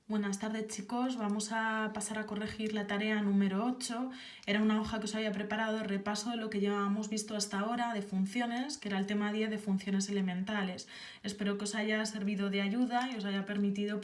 Buenas tardes chicos, vamos a pasar a corregir la tarea número 8. Era una hoja que os había preparado de repaso de lo que llevábamos visto hasta ahora de funciones, que era el tema 10 de funciones elementales. Espero que os haya servido de ayuda y os haya permitido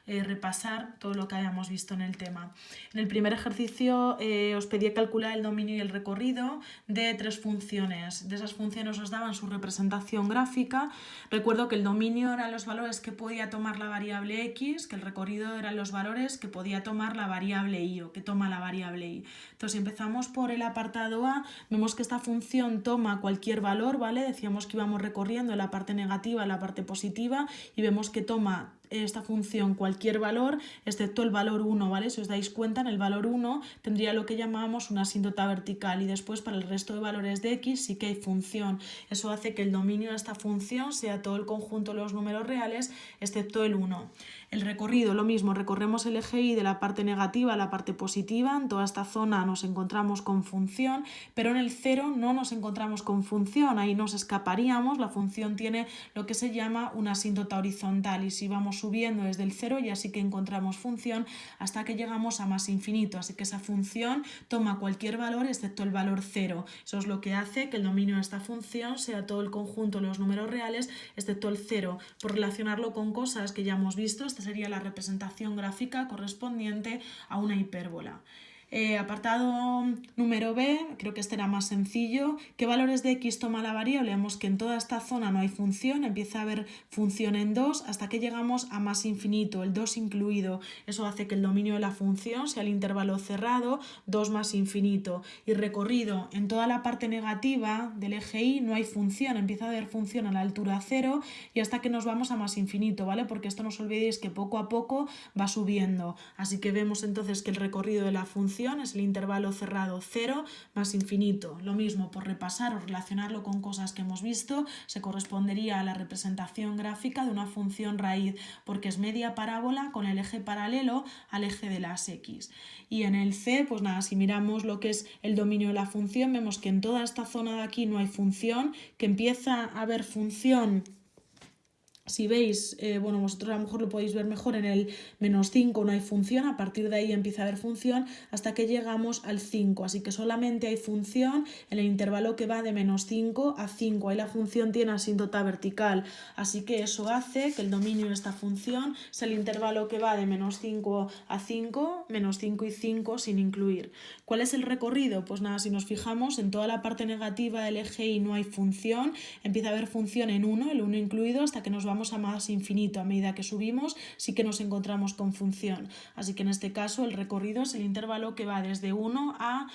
repasar todo lo que habíamos visto en el tema. En el primer ejercicio os pedí calcular el dominio y el recorrido de tres funciones. De esas funciones os daban su representación gráfica. Recuerdo que el dominio eran los valores que podía tomar la variable x, que el recorrido eran los valores que podía tomar la variable y o que toma la variable y. Entonces, si empezamos por el apartado A, vemos que esta función toma cualquier valor, ¿vale? Decíamos que íbamos recorriendo la parte negativa a la parte positiva y vemos que toma esta función cualquier valor excepto el valor 1, ¿vale? Si os dais cuenta, en el valor 1 tendría lo que llamábamos una asíntota vertical y después para el resto de valores de x sí que hay función. Eso hace que el dominio de esta función sea todo el conjunto de los números reales excepto el 1. El recorrido, lo mismo, recorremos el eje y de la parte negativa a la parte positiva. En toda esta zona nos encontramos con función, pero en el 0 no nos encontramos con función, ahí nos escaparíamos. La función tiene lo que se llama una asíntota horizontal y si vamos subiendo desde el 0 ya sí que encontramos función hasta que llegamos a más infinito, así que esa función toma cualquier valor excepto el valor 0. Eso es lo que hace que el dominio de esta función sea todo el conjunto de los números reales excepto el 0. Por relacionarlo con cosas que ya hemos visto, esta sería la representación gráfica correspondiente a una hipérbola. Apartado número B, creo que este era más sencillo. ¿Qué valores de x toma la variable? Vemos que en toda esta zona no hay función, empieza a haber función en 2 hasta que llegamos a más infinito, el 2 incluido. Eso hace que el dominio de la función sea el intervalo cerrado, 2 más infinito. Y recorrido, en toda la parte negativa del eje y no hay función, empieza a haber función a la altura 0 y hasta que nos vamos a más infinito, ¿vale? Porque esto no os olvidéis que poco a poco va subiendo. Así que vemos entonces que el recorrido de la función es el intervalo cerrado 0 más infinito. Lo mismo, por repasar o relacionarlo con cosas que hemos visto, se correspondería a la representación gráfica de una función raíz, porque es media parábola con el eje paralelo al eje de las x. Y en el C, pues nada, si miramos lo que es el dominio de la función, vemos que en toda esta zona de aquí no hay función, que empieza a haber función. Si veis, vosotros a lo mejor lo podéis ver mejor en el menos 5 no hay función, a partir de ahí empieza a haber función hasta que llegamos al 5, así que solamente hay función en el intervalo que va de menos 5 a 5, ahí la función tiene asíntota vertical, así que eso hace que el dominio de esta función sea el intervalo que va de menos 5 a 5, menos 5 y 5 sin incluir. ¿Cuál es el recorrido? Pues nada, si nos fijamos en toda la parte negativa del eje y no hay función, empieza a haber función en 1, el 1 incluido, hasta que nos vamos a más infinito. A medida que subimos sí que nos encontramos con función, así que en este caso el recorrido es el intervalo que va desde 1 a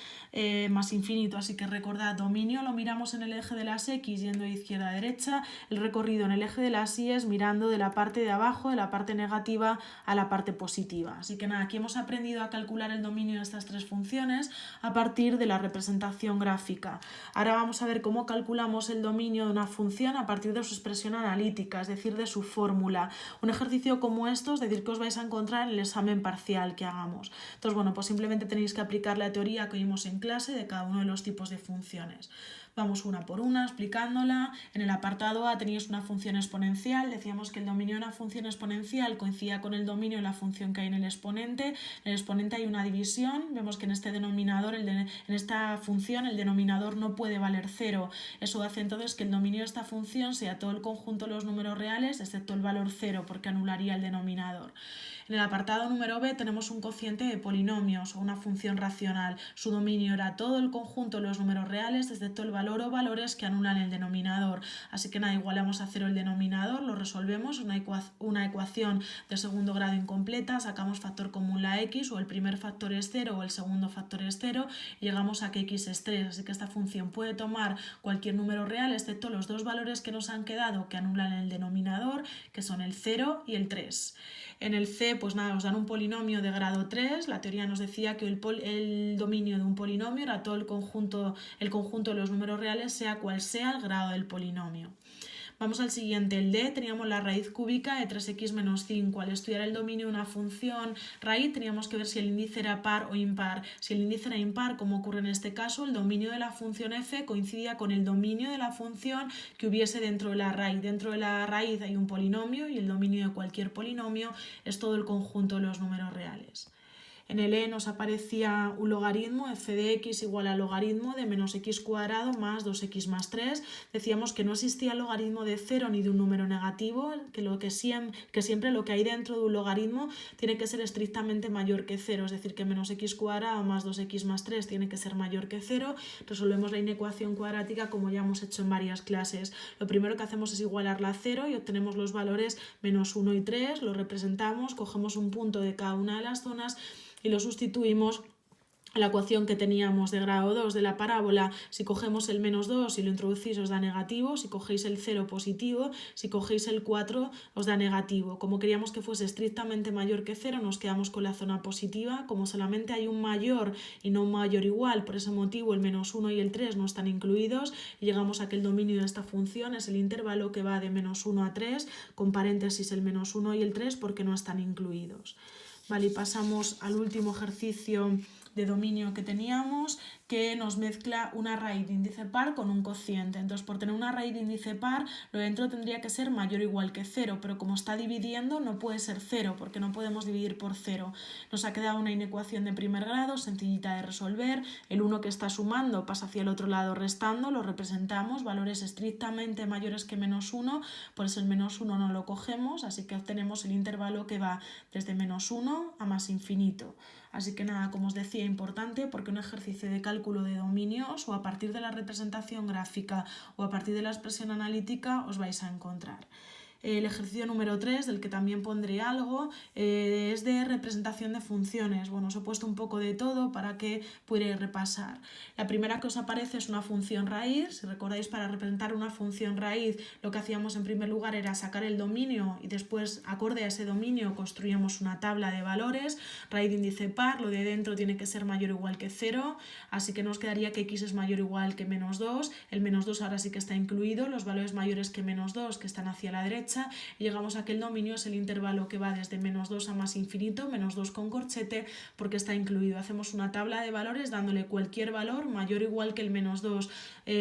más infinito, así que recordad, dominio lo miramos en el eje de las x yendo de izquierda a derecha, el recorrido en el eje de las y es mirando de la parte de abajo, de la parte negativa a la parte positiva. Así que nada, aquí hemos aprendido a calcular el dominio de estas tres funciones a partir de la representación gráfica. Ahora vamos a ver cómo calculamos el dominio de una función a partir de su expresión analítica, es decir, de su fórmula. Un ejercicio como estos, es decir, que os vais a encontrar en el examen parcial que hagamos. Entonces, bueno, pues simplemente tenéis que aplicar la teoría que vimos en clase de cada uno de los tipos de funciones. Vamos una por una explicándola. En el apartado A teníais una función exponencial. Decíamos que el dominio de una función exponencial coincidía con el dominio de la función que hay en el exponente. En el exponente hay una división. Vemos que en este denominador, en esta función, el denominador no puede valer 0. Eso hace entonces que el dominio de esta función sea todo el conjunto de los números reales, excepto el valor 0, porque anularía el denominador. En el apartado número B tenemos un cociente de polinomios o una función racional. Su dominio era todo el conjunto de los números reales, excepto el valor o valores que anulan el denominador. Así que nada, igualamos a 0 el denominador, lo resolvemos, una ecuación de segundo grado incompleta, sacamos factor común la x, o el primer factor es 0 o el segundo factor es 0, y llegamos a que x es 3. Así que esta función puede tomar cualquier número real, excepto los dos valores que nos han quedado que anulan el denominador, que son el 0 y el 3. En el C, pues nada, os dan un polinomio de grado 3. La teoría nos decía que el dominio de un polinomio era todo el conjunto de los números reales, sea cual sea el grado del polinomio. Vamos al siguiente, el D, teníamos la raíz cúbica de 3x menos 5. Al estudiar el dominio de una función raíz teníamos que ver si el índice era par o impar. Si el índice era impar, como ocurre en este caso, el dominio de la función f coincidía con el dominio de la función que hubiese dentro de la raíz. Dentro de la raíz hay un polinomio y el dominio de cualquier polinomio es todo el conjunto de los números reales. En el E nos aparecía un logaritmo, f de x igual al logaritmo de menos x cuadrado más 2x más 3. Decíamos que no existía logaritmo de 0 ni de un número negativo, que siempre lo que hay dentro de un logaritmo tiene que ser estrictamente mayor que 0, es decir, que menos x cuadrado más 2x más 3 tiene que ser mayor que 0. Resolvemos la inecuación cuadrática como ya hemos hecho en varias clases. Lo primero que hacemos es igualarla a 0 y obtenemos los valores menos 1 y 3, lo representamos, cogemos un punto de cada una de las zonas y lo sustituimos en la ecuación que teníamos de grado 2 de la parábola. Si cogemos el menos 2 y lo introducís os da negativo, si cogéis el 0 positivo, si cogéis el 4 os da negativo. Como queríamos que fuese estrictamente mayor que 0 nos quedamos con la zona positiva. Como solamente hay un mayor y no un mayor igual, por ese motivo el menos 1 y el 3 no están incluidos y llegamos a que el dominio de esta función es el intervalo que va de menos 1 a 3 con paréntesis el menos 1 y el 3 porque no están incluidos. Vale, y pasamos al último ejercicio de dominio que teníamos, que nos mezcla una raíz de índice par con un cociente. Entonces, por tener una raíz de índice par, lo de dentro tendría que ser mayor o igual que 0, pero como está dividiendo no puede ser 0, porque no podemos dividir por 0. Nos ha quedado una inecuación de primer grado, sencillita de resolver. El 1 que está sumando pasa hacia el otro lado restando, lo representamos, valores estrictamente mayores que menos 1, por eso el menos 1 no lo cogemos, así que obtenemos el intervalo que va desde menos 1 a más infinito. Así que nada, como os decía, importante porque un ejercicio de cálculo de dominios o a partir de la representación gráfica o a partir de la expresión analítica os vais a encontrar. El ejercicio número 3, del que también pondré algo, es de representación de funciones. Bueno, os he puesto un poco de todo para que pudierais repasar. La primera que os aparece es una función raíz. Si recordáis, para representar una función raíz, lo que hacíamos en primer lugar era sacar el dominio y después, acorde a ese dominio, construíamos una tabla de valores. Raíz de índice par, lo de dentro tiene que ser mayor o igual que 0, así que nos quedaría que x es mayor o igual que menos 2. El menos 2 ahora sí que está incluido, los valores mayores que menos 2 que están hacia la derecha. Y llegamos a que el dominio es el intervalo que va desde menos 2 a más infinito, menos 2 con corchete, porque está incluido. Hacemos una tabla de valores dándole cualquier valor mayor o igual que el menos 2,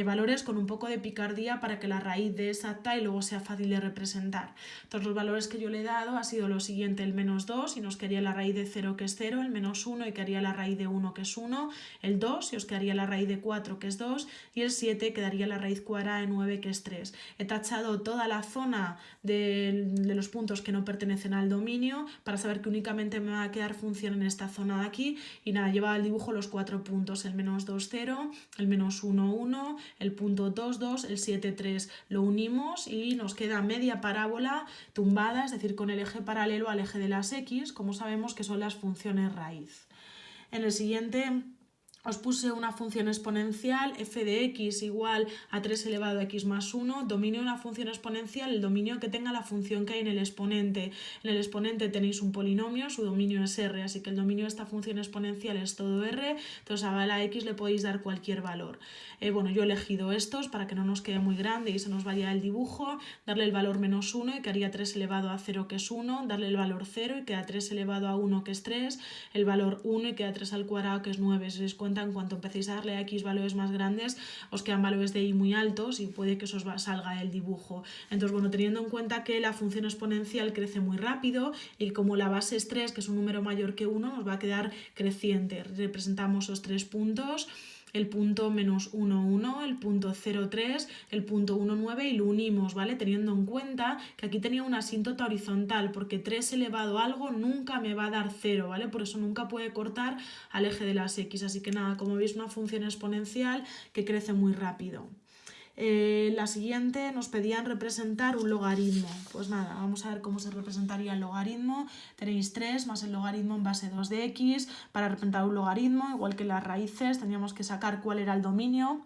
valores con un poco de picardía para que la raíz dé exacta y luego sea fácil de representar. Entonces los valores que yo le he dado ha sido lo siguiente: el menos 2 y nos quedaría la raíz de 0 que es 0, el menos 1 y quedaría la raíz de 1 que es 1, el 2 y os quedaría la raíz de 4 que es 2 y el 7 quedaría la raíz cuadrada de 9 que es 3. He tachado toda la zona de los puntos que no pertenecen al dominio para saber que únicamente me va a quedar función en esta zona de aquí y nada, lleva al dibujo los 4 puntos, el menos 2, 0, el menos 1, 1, el punto 2, 2, el 7, 3. Lo unimos y nos queda media parábola tumbada, es decir, con el eje paralelo al eje de las x, como sabemos que son las funciones raíz. En el siguiente os puse una función exponencial, f de x igual a 3 elevado a x más 1, dominio de una función exponencial, el dominio que tenga la función que hay en el exponente. En el exponente tenéis un polinomio, su dominio es r, así que el dominio de esta función exponencial es todo r, entonces a la x le podéis dar cualquier valor. Bueno, yo he elegido estos para que no nos quede muy grande y se nos vaya el dibujo, darle el valor menos 1 y quedaría 3 elevado a 0 que es 1, darle el valor 0 y queda 3 elevado a 1 que es 3, el valor 1 y queda 3 al cuadrado que es 9, si os dais cuenta, en cuanto empecéis a darle a x valores más grandes os quedan valores de y muy altos y puede que eso os salga el dibujo. Entonces, bueno, teniendo en cuenta que la función exponencial crece muy rápido y como la base es 3, que es un número mayor que 1, nos va a quedar creciente. Representamos los 3 puntos, el punto menos 1, 1, el punto 0, 3, el punto 1, 9 y lo unimos, ¿vale? Teniendo en cuenta que aquí tenía una asíntota horizontal porque 3 elevado a algo nunca me va a dar 0, ¿vale? Por eso nunca puede cortar al eje de las x. Así que nada, como veis, una función exponencial que crece muy rápido. La siguiente nos pedían representar un logaritmo. Pues nada, vamos a ver cómo se representaría el logaritmo. Tenéis 3 más el logaritmo en base 2 de x. Para representar un logaritmo, igual que las raíces, teníamos que sacar cuál era el dominio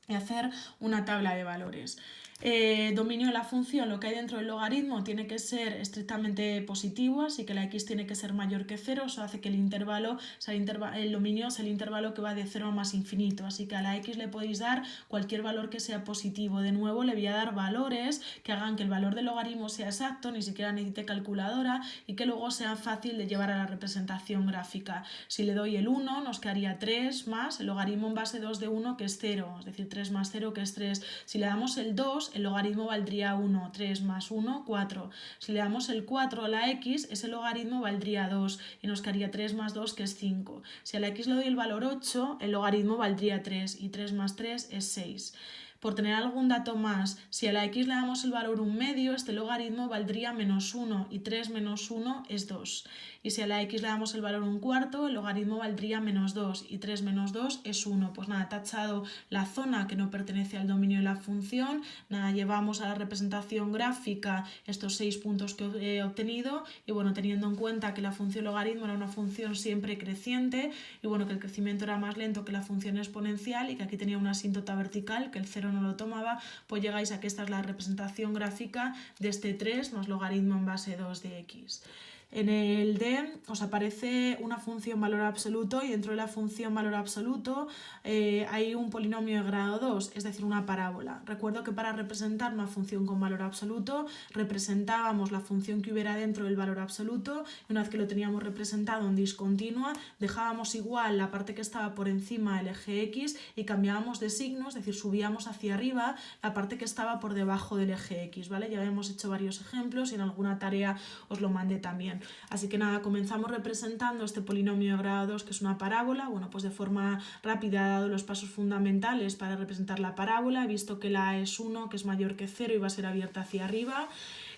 y hacer una tabla de valores. Dominio de la función, lo que hay dentro del logaritmo tiene que ser estrictamente positivo, así que la x tiene que ser mayor que 0, eso hace que el intervalo, el dominio es el intervalo que va de 0 a más infinito, así que a la x le podéis dar cualquier valor que sea positivo. De nuevo le voy a dar valores que hagan que el valor del logaritmo sea exacto, ni siquiera necesite calculadora, y que luego sea fácil de llevar a la representación gráfica. Si le doy el 1 nos quedaría 3 más el logaritmo en base 2 de 1 que es 0, es decir 3 más 0 que es 3. Si le damos el 2 el logaritmo valdría 1, 3 más 1, 4. Si le damos el 4 a la x, ese logaritmo valdría 2 y nos quedaría 3 más 2 que es 5. Si a la x le doy el valor 8, el logaritmo valdría 3 y 3 más 3 es 6. Por tener algún dato más, si a la x le damos el valor 1 medio, este logaritmo valdría menos 1 y 3 menos 1 es 2. Y si a la x le damos el valor 1 cuarto, el logaritmo valdría menos 2 y 3 menos 2 es 1. Pues nada, tachado la zona que no pertenece al dominio de la función, nada, llevamos a la representación gráfica estos 6 puntos que he obtenido y bueno, teniendo en cuenta que la función logaritmo era una función siempre creciente y bueno, que el crecimiento era más lento que la función exponencial y que aquí tenía una asíntota vertical, que el 0 no lo tomaba, pues llegáis a que esta es la representación gráfica de este 3 más logaritmo en base 2 de x. En el D os aparece una función valor absoluto y dentro de la función valor absoluto hay un polinomio de grado 2, es decir, una parábola. Recuerdo que para representar una función con valor absoluto representábamos la función que hubiera dentro del valor absoluto y una vez que lo teníamos representado en discontinua dejábamos igual la parte que estaba por encima del eje X y cambiábamos de signo, es decir, subíamos hacia arriba la parte que estaba por debajo del eje X, ¿vale? Ya hemos hecho varios ejemplos y en alguna tarea os lo mandé también. Así que nada, comenzamos representando este polinomio de grado 2 que es una parábola. Bueno, pues de forma rápida he dado los pasos fundamentales para representar la parábola. He visto que la A es 1, que es mayor que 0 y va a ser abierta hacia arriba,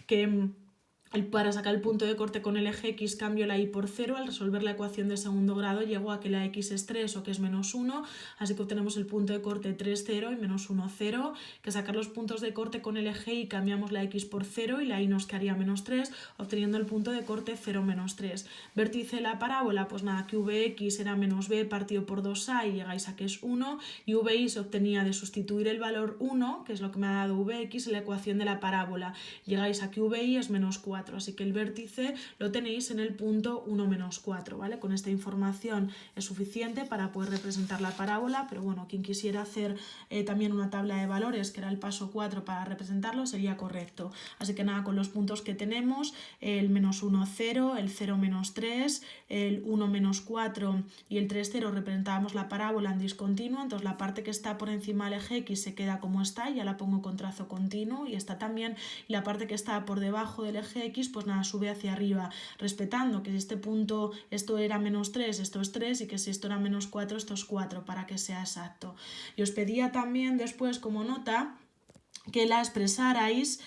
que para sacar el punto de corte con el eje X cambio la y por 0, al resolver la ecuación de segundo grado llego a que la x es 3 o que es menos 1, así que obtenemos el punto de corte 3, 0 y menos 1, 0, que sacar los puntos de corte con el eje Y cambiamos la x por 0 y la y nos quedaría menos 3, obteniendo el punto de corte 0, menos 3. Vértice de la parábola, pues nada, que vx era menos b partido por 2a y llegáis a que es 1 y vi se obtenía de sustituir el valor 1, que es lo que me ha dado vx en la ecuación de la parábola, llegáis a que vi es menos 4. Así que el vértice lo tenéis en el punto 1, menos 4, ¿vale? Con esta información es suficiente para poder representar la parábola, pero bueno, quien quisiera hacer también una tabla de valores, que era el paso 4 para representarlo, sería correcto. Así que nada, con los puntos que tenemos, el menos 1, 0, el 0, menos 3, el 1, menos 4 y el 3, 0 representábamos la parábola en discontinuo, entonces la parte que está por encima del eje X se queda como está, ya la pongo con trazo continuo y está también, y la parte que está por debajo del eje X, pues nada, sube hacia arriba, respetando que si este punto, esto era menos 3, esto es 3, y que si esto era menos 4, esto es 4, para que sea exacto. Y os pedía también después como nota que la expresarais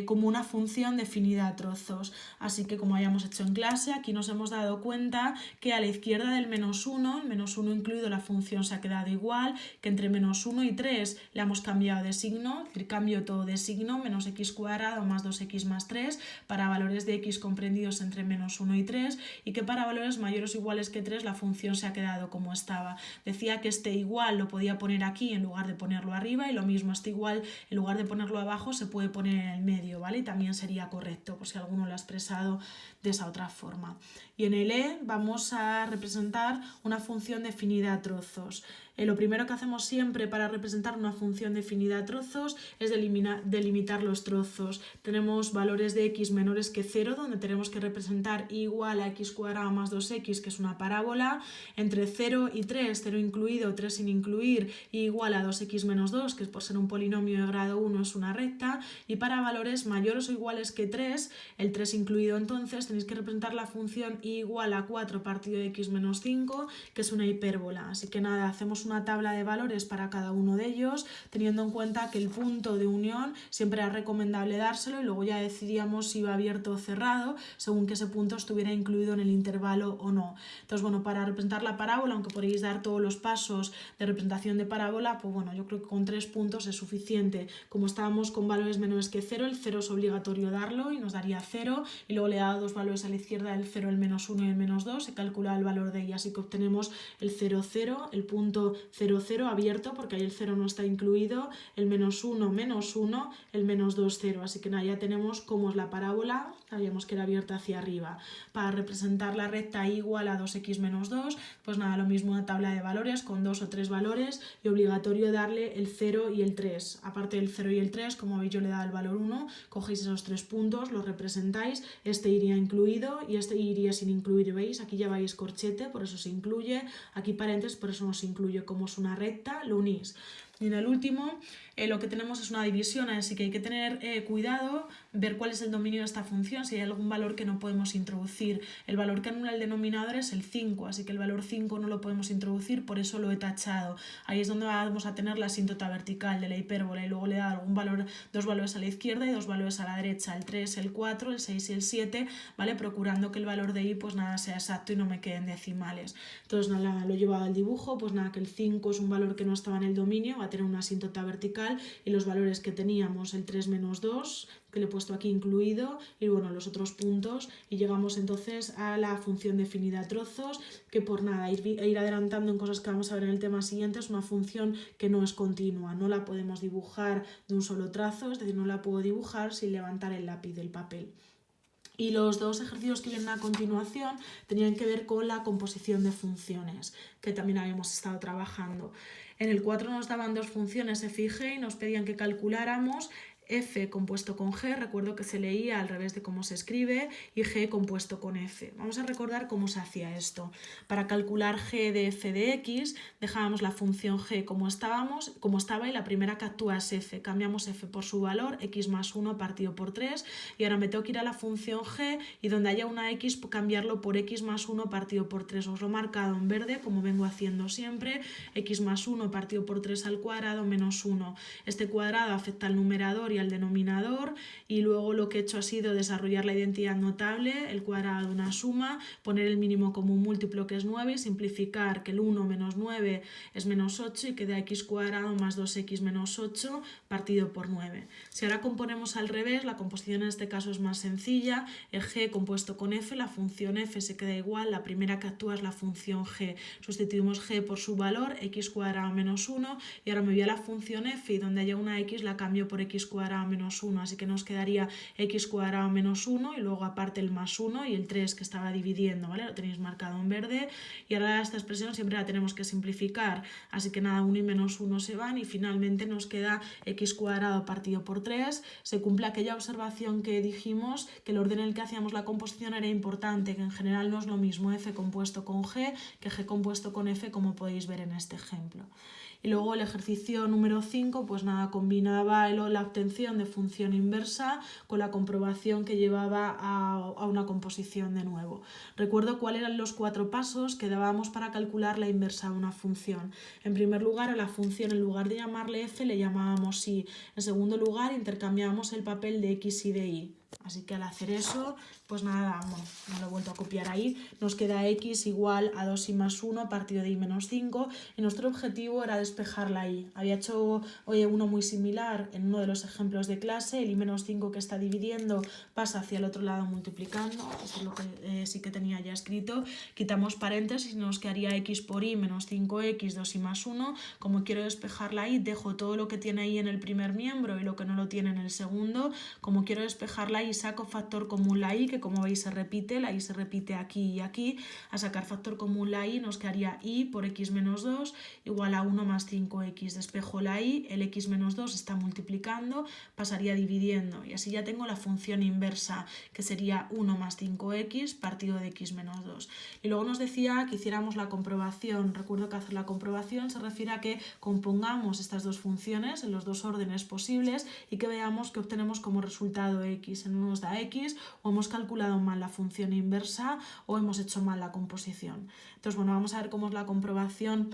como una función definida a trozos. Así que como hayamos hecho en clase, aquí nos hemos dado cuenta que a la izquierda del menos 1, el menos 1 incluido la función se ha quedado igual, que entre menos 1 y 3 le hemos cambiado de signo, es decir, cambio todo de signo, menos x cuadrado más 2x más 3, para valores de x comprendidos entre menos 1 y 3, y que para valores mayores o iguales que 3 la función se ha quedado como estaba. Decía que este igual lo podía poner aquí en lugar de ponerlo arriba, y lo mismo, este igual en lugar de ponerlo abajo se puede poner en el medio, ¿vale? Y también sería correcto, por si alguno lo ha expresado de esa otra forma. Y en el E vamos a representar una función definida a trozos. Lo primero que hacemos siempre para representar una función definida a trozos es delimitar los trozos. Tenemos valores de x menores que 0, donde tenemos que representar y igual a x cuadrado más 2x, que es una parábola. Entre 0 y 3, 0 incluido, 3 sin incluir, y igual a 2x menos 2, que por ser un polinomio de grado 1 es una recta. Y para valores mayores o iguales que 3, el 3 incluido, entonces tenéis que representar la función y igual a 4 partido de x menos 5, que es una hipérbola. Así que nada, hacemos una tabla de valores para cada uno de ellos, teniendo en cuenta que el punto de unión siempre era recomendable dárselo y luego ya decidíamos si iba abierto o cerrado según que ese punto estuviera incluido en el intervalo o no. Entonces, bueno, para representar la parábola, aunque podéis dar todos los pasos de representación de parábola, pues bueno, yo creo que con 3 puntos es suficiente. Como estábamos con valores menores que 0, el 0 es obligatorio darlo y nos daría 0, y luego le he dado dos valores a la izquierda, el 0, el menos 1 y el menos 2, he calculado el valor de ella, así que obtenemos el 0, 0, el punto 0, 0, 0 abierto, porque ahí el 0 no está incluido, el menos 1, menos 1, el menos 2, 0. Así que nada, ya tenemos cómo es la parábola, sabíamos que era abierta hacia arriba. Para representar la recta y igual a 2x menos 2, pues nada, lo mismo una tabla de valores con 2 o 3 valores y obligatorio darle el 0 y el 3. Aparte del 0 y el 3, como veis yo le he dado el valor 1, cogéis esos 3 puntos, los representáis, este iría incluido y este iría sin incluir, ¿veis? Aquí lleváis corchete, por eso se incluye, aquí paréntesis, por eso no se incluye. Como es una recta, lo unís. Y en el último lo que tenemos es una división, así que hay que tener cuidado, ver cuál es el dominio de esta función, si hay algún valor que no podemos introducir. El valor que anula el denominador es el 5, así que el valor 5 no lo podemos introducir, por eso lo he tachado. Ahí es donde vamos a tener la asíntota vertical de la hipérbola y luego le he dado algún valor, 2 valores a la izquierda y 2 valores a la derecha, el 3, el 4, el 6 y el 7, ¿vale? Procurando que el valor de i pues nada sea exacto y no me queden decimales. Entonces nada, lo he llevado al dibujo, pues nada, que el 5 es un valor que no estaba en el dominio, va a tener una asíntota vertical y los valores que teníamos, el 3 menos 2, que le he puesto aquí incluido, y bueno, los otros puntos, y llegamos entonces a la función definida a trozos, que por nada, ir adelantando en cosas que vamos a ver en el tema siguiente, es una función que no es continua, no la podemos dibujar de un solo trazo, es decir, no la puedo dibujar sin levantar el lápiz del papel. Y los dos ejercicios que vienen a continuación tenían que ver con la composición de funciones, que también habíamos estado trabajando. En el 4 nos daban dos funciones f y g y nos pedían que calculáramos f compuesto con g, recuerdo que se leía al revés de cómo se escribe, y g compuesto con f. Vamos a recordar cómo se hacía esto. Para calcular g de f de x, dejábamos la función g como estaba y la primera que actúa es f. Cambiamos f por su valor, x más 1 partido por 3, y ahora me tengo que ir a la función g y donde haya una x cambiarlo por x más 1 partido por 3. Os lo he marcado en verde, como vengo haciendo siempre, x más 1 partido por 3 al cuadrado menos 1. Este cuadrado afecta al numerador y al denominador, y luego lo que he hecho ha sido desarrollar la identidad notable, el cuadrado de una suma, poner el mínimo común múltiplo que es 9 y simplificar que el 1 menos 9 es menos 8 y que da x cuadrado más 2x menos 8 partido por 9. Si ahora componemos al revés, la composición en este caso es más sencilla, el g compuesto con f, la función f se queda igual, la primera que actúa es la función g, sustituimos g por su valor, x cuadrado menos 1, y ahora me voy a la función f y donde haya una x la cambio por x cuadrado menos 1, así que nos quedaría x cuadrado menos 1 y luego aparte el más 1 y el 3 que estaba dividiendo, ¿vale? Lo tenéis marcado en verde, y ahora esta expresión siempre la tenemos que simplificar, así que nada, 1 y menos 1 se van y finalmente nos queda x cuadrado partido por 3. Se cumple aquella observación que dijimos, que el orden en el que hacíamos la composición era importante, que en general no es lo mismo f compuesto con g que g compuesto con f, como podéis ver en este ejemplo. Y luego el ejercicio número 5, pues nada, combinaba la obtención de función inversa con la comprobación que llevaba a una composición de nuevo. Recuerdo cuáles eran los 4 pasos que dábamos para calcular la inversa de una función. En primer lugar, a la función, en lugar de llamarle f, le llamábamos y. En segundo lugar, intercambiábamos el papel de x y de y. Así que al hacer eso, pues nada, bueno, no lo he vuelto a copiar ahí, nos queda x igual a 2y más 1 partido de y menos 5, y nuestro objetivo era despejar la y. Había hecho uno muy similar en uno de los ejemplos de clase, el y menos 5 que está dividiendo pasa hacia el otro lado multiplicando, eso es lo que sí que tenía ya escrito, quitamos paréntesis y nos quedaría x por y menos 5x, 2y más 1, como quiero despejar la y, dejo todo lo que tiene y en el primer miembro y lo que no lo tiene en el segundo, como quiero despejar la y saco factor común la y, que como veis se repite, la y se repite aquí y aquí, a sacar factor común la y nos quedaría y por x menos 2 igual a 1 más 5x, despejo la y, el x menos 2 está multiplicando, pasaría dividiendo y así ya tengo la función inversa que sería 1 más 5x partido de x menos 2. Y luego nos decía que hiciéramos la comprobación, recuerdo que hacer la comprobación se refiere a que compongamos estas dos funciones en los dos órdenes posibles y que veamos que obtenemos como resultado x. En uno nos da x, o hemos calculado mal la función inversa o hemos hecho mal la composición. Entonces, bueno, vamos a ver cómo es la comprobación.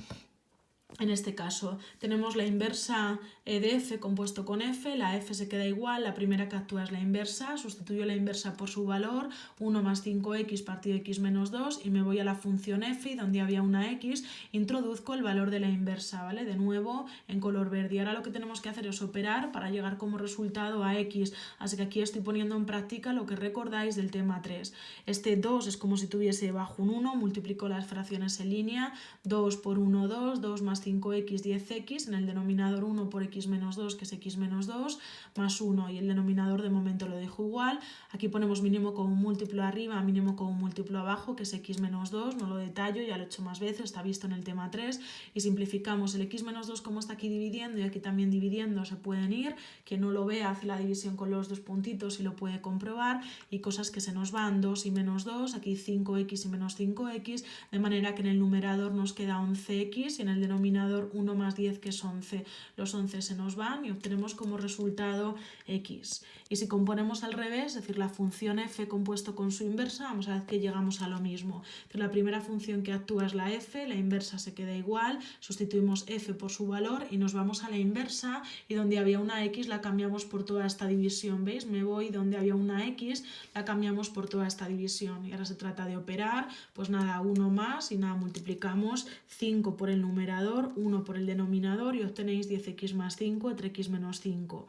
En este caso tenemos la inversa de f compuesto con f, la f se queda igual, la primera que actúa es la inversa, sustituyo la inversa por su valor, 1 más 5x partido de x menos 2 y me voy a la función f y donde había una x introduzco el valor de la inversa, ¿vale? De nuevo en color verde. Y ahora lo que tenemos que hacer es operar para llegar como resultado a x, así que aquí estoy poniendo en práctica lo que recordáis del tema 3. Este 2 es como si tuviese bajo un 1, multiplico las fracciones en línea, 2 por 1, 2, 2 más más 5x, 10x, en el denominador 1 por x menos 2, que es x menos 2, más 1, y el denominador de momento lo dejo igual. Aquí ponemos mínimo como múltiplo arriba, mínimo como múltiplo abajo, que es x menos 2, no lo detallo, ya lo he hecho más veces, está visto en el tema 3, y simplificamos el x menos 2 como está aquí dividiendo y aquí también dividiendo, se pueden ir, quien no lo vea hace la división con los dos puntitos y lo puede comprobar, y cosas que se nos van, 2 y menos 2, aquí 5x y menos 5x, de manera que en el numerador nos queda 11x y en el denominador 1 más 10, que es 11. Los 11 se nos van y obtenemos como resultado x. Y si componemos al revés, es decir, la función f compuesto con su inversa, vamos a ver que llegamos a lo mismo. Entonces, la primera función que actúa es la f, la inversa se queda igual, sustituimos f por su valor y nos vamos a la inversa, y donde había una x la cambiamos por toda esta división, ¿veis? Me voy donde había una x, la cambiamos por toda esta división, y ahora se trata de operar, pues nada, 1 más y nada, multiplicamos 5 por el numerador, 1 por el denominador y obtenéis 10x más 5 entre x menos 5.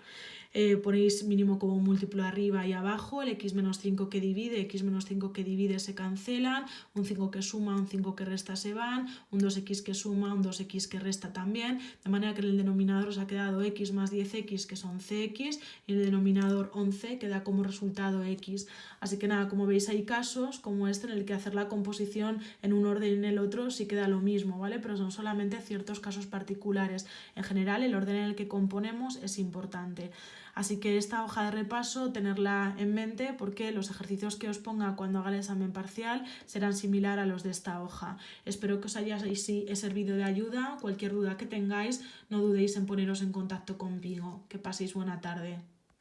Ponéis mínimo como múltiplo arriba y abajo, el x menos 5 que divide se cancelan, un 5 que suma, un 5 que resta se van, un 2x que suma, un 2x que resta también, de manera que en el denominador os ha quedado x más 10x, que es 11x, y en el denominador 11 queda como resultado x. Así que nada, como veis hay casos como este en el que hacer la composición en un orden y en el otro sí queda lo mismo, ¿vale? Pero son solamente ciertos casos particulares. En general, el orden en el que componemos es importante. Así que esta hoja de repaso, tenerla en mente, porque los ejercicios que os ponga cuando haga el examen parcial serán similares a los de esta hoja. Espero que os haya servido de ayuda. Cualquier duda que tengáis, no dudéis en poneros en contacto conmigo. Que paséis buena tarde.